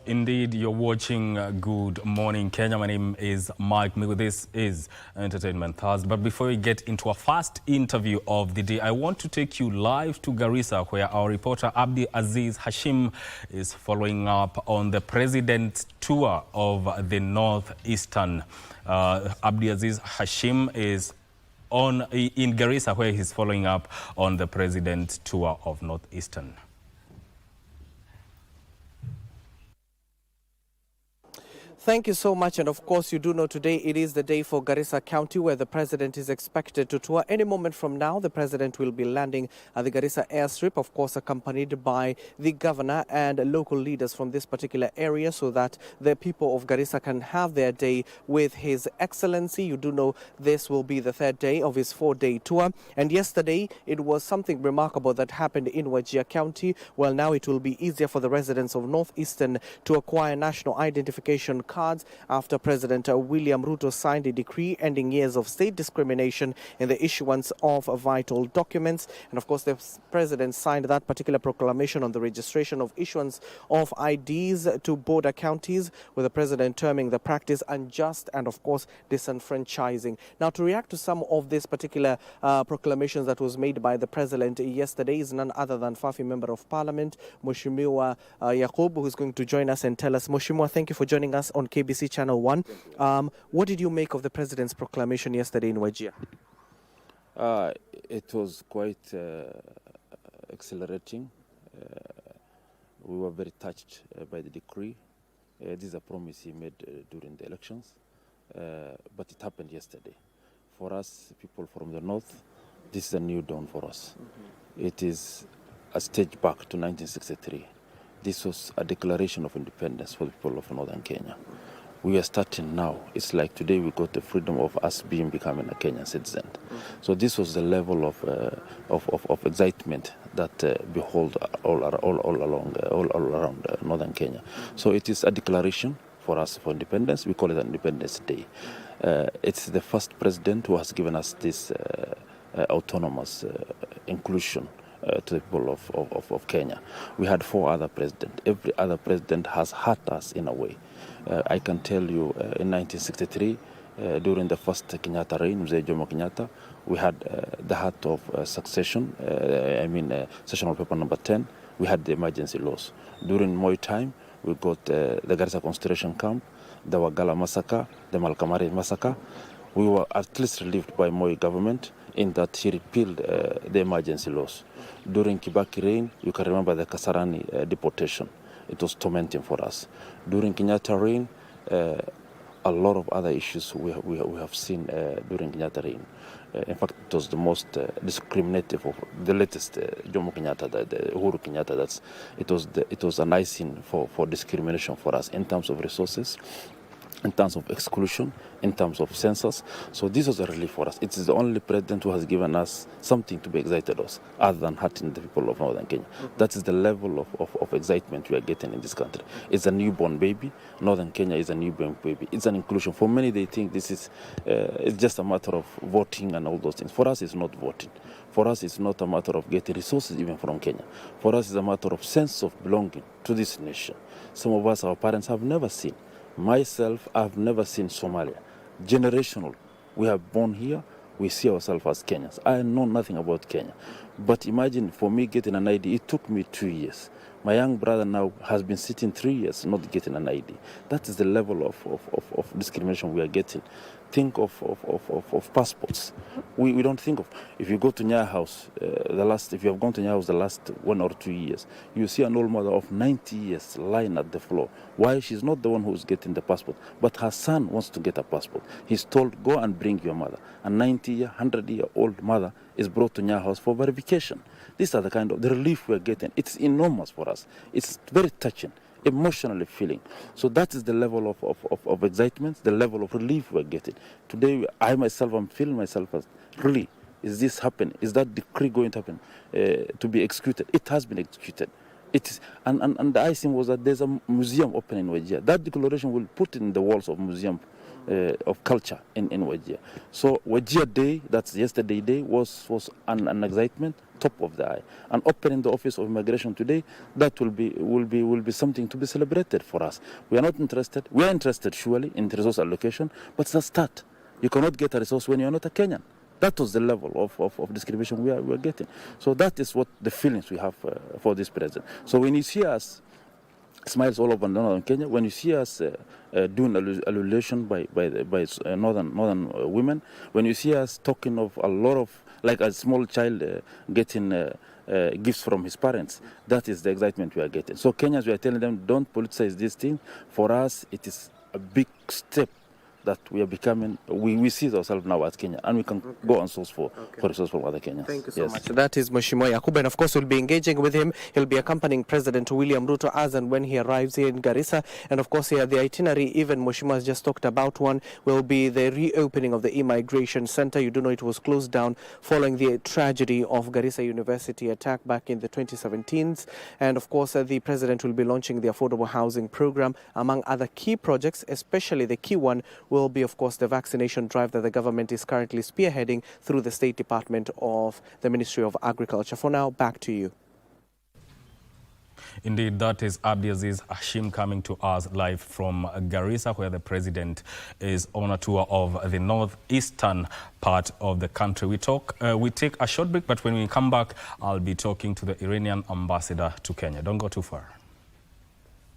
Indeed, you're watching Good Morning Kenya. My name is Mike Migu. This is Entertainment Thursday. But before we get into our first interview of the day, I want to take you live to Garissa, where our reporter Abdi Aziz Hashim is following up on the president's tour of the Northeastern. Abdi Aziz Hashim is in Garissa, where he's following up on the president's tour of Northeastern. Thank you so much. And of course, you do know today it is the day for Garissa County, where the president is expected to tour. Any moment from now, the president will be landing at the Garissa airstrip, of course, accompanied by the governor and local leaders from this particular area, so that the people of Garissa can have their day with His Excellency. You do know this will be the third day of his 4-day tour. And yesterday, it was something remarkable that happened in Wajir County. Well, now it will be easier for the residents of Northeastern to acquire national identification cards after President William Ruto signed a decree ending years of state discrimination in the issuance of vital documents. And of course, the president signed that particular proclamation on the registration of issuance of IDs to border counties, with the president terming the practice unjust and of course disenfranchising. Now, to react to some of these particular proclamations that was made by the president yesterday is none other than Fafi Member of Parliament, Mheshimiwa Yaqub, who is going to join us and tell us. Mheshimiwa, thank you for joining us on KBC Channel 1. What did you make of the president's proclamation yesterday in Wajir? It was quite exhilarating. We were very touched by the decree. This is a promise he made during the elections, but it happened yesterday. For us, people from the north, this is a new dawn for us. It is a stage back to 1963. This was a declaration of independence for the people of northern Kenya. We are starting now. It's like today we got the freedom of us becoming a Kenyan citizen. So this was the level of excitement that behold all around northern Kenya. So it is a declaration for us for independence. We call it Independence Day. It's the first president who has given us this autonomous inclusion to the people of Kenya. We had 4 other presidents. Every other president has hurt us in a way. I can tell you in 1963, during the first Kenyatta reign, Mzee Jomo Kenyatta, we had the heart of succession, sessional paper number 10, we had the emergency laws. During Moi time, we got the Garissa concentration camp, the Wagala massacre, the Malkamari massacre. We were at least relieved by Moi government in that he repealed the emergency laws. During Kibaki reign, you can remember the Kasarani deportation. It was tormenting for us. During Kenyatta reign, a lot of other issues we have seen during Kenyatta reign. In fact, it was the most discriminative of the latest Jomo Kenyatta, the Uhuru Kenyatta. It was an icing for discrimination for us in terms of resources, in terms of exclusion, in terms of census. So this was a relief for us. It is the only president who has given us something to be excited of, other than hurting the people of northern Kenya. That is the level of excitement we are getting in this country. It's a newborn baby. Northern Kenya is a newborn baby. It's an inclusion. For many, they think this is it's just a matter of voting and all those things. For us, it's not voting. For us, it's not a matter of getting resources even from Kenya. For us, it's a matter of sense of belonging to this nation. Some of us, our parents, have never seen. Myself, I've never seen Somalia. Generational. We are born here. We see ourselves as Kenyans. I know nothing about Kenya. But imagine for me getting an ID, it took me 2 years. My young brother now has been sitting 3 years not getting an ID. That is the level of discrimination we are getting. Think of passports. We don't think of, if you go to Nya House, if you have gone to Nya House the last 1 or 2 years, you see an old mother of 90 years lying at the floor. Why? She's not the one who's getting the passport, but her son wants to get a passport. He's told, go and bring your mother. A 90-year, 100-year-old mother is brought to Nya House for verification. These are the kind of the relief we're getting. It's enormous for us. It's very touching, emotionally feeling. So that is the level of excitement, the level of relief we're getting. Today, I myself, I'm feeling myself as, really, is this happening? Is that decree going to happen, to be executed? It has been executed. It is, and the icing was that there's a museum open in Wajir. That declaration will put in the walls of museum of culture in Wajir. So Wajir Day, that's yesterday day, was an excitement, top of the eye. And opening the Office of Immigration today, that will be something to be celebrated for us. We are not interested. We are interested surely in the resource allocation, but it's a start. You cannot get a resource when you are not a Kenyan. That was the level of discrimination we are getting. So that is what the feelings we have for this president. So when you see us smiles all over northern Kenya, when you see us doing allusion by northern women, when you see us talking of a lot of, like a small child getting gifts from his parents, that is the excitement we are getting. So Kenyans, we are telling them, don't politicize this thing. For us, it is a big step that we are becoming, we see ourselves now as Kenya, and we can go and source for resources from other Kenyans. Thank you so much. That is Mheshimiwa Yakubu, and of course we'll be engaging with him. He'll be accompanying President William Ruto as and when he arrives here in Garissa. And of course here the itinerary, even Mheshimiwa has just talked about one, will be the reopening of the Immigration Center. You do know it was closed down following the tragedy of Garissa University attack back in the 2017s. And of course the President will be launching the affordable housing program, among other key projects, especially the key one will be, of course, the vaccination drive that the government is currently spearheading through the State Department of the Ministry of Agriculture. For now, back to you. Indeed, that is Abdiaziz Hashim coming to us live from Garissa, where the president is on a tour of the northeastern part of the country. We take a short break, but when we come back, I'll be talking to the Iranian ambassador to Kenya. Don't go too far.